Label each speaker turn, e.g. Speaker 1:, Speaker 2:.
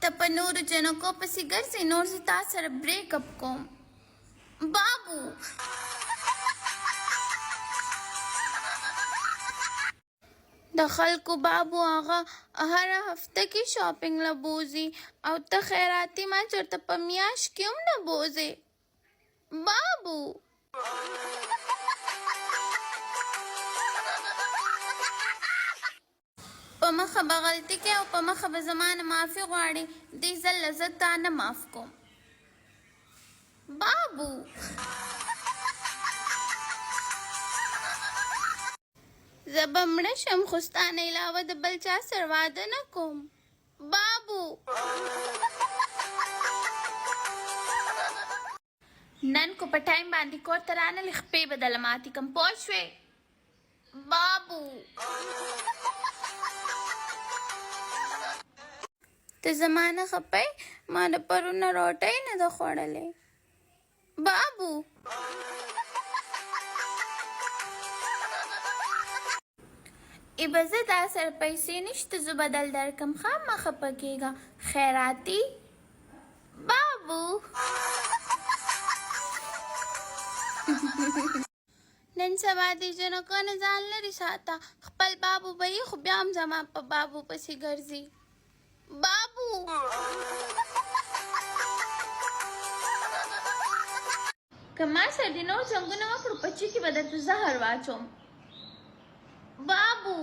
Speaker 1: ته په نورو جنکو پسې ګرځې، نور زه تا سره بریک اپ کوم. بابو د خلکو بابو هغه هره هفته کې شاپینګ له بوځي او ته خیراتي ما چېرته په میاشت کې هم نه بوځې. بابو په مخه به غلطي کوې او په مخه به زما نه معافي غواړې. دې ځل له زه تا نه معاف کوم. بابو زه به مړه شم خو ستا نه علاوه د بل چا سره واده نه کوم. بابو نن کو په ټایم باندې کور ته رانلې خپې به دله ماتې کړم، پوه شوې؟ بابو ته زما نه خپئ، ما د پرون نه روټۍ نه ده خوړلې. بابو ای به زه دا سره پیسې نشته، زه بدل درکړم، خامخا خفه کېږه خیراتي. بابو نن سبا دې جنکو نه ځان لرې ساته، خپل بابو به یې خو بیا هم زما په بابو پسې ګرځي. بابو که ما سره دې نور جنګونه وکړو په چي کې به درته زهر واچوم. بابو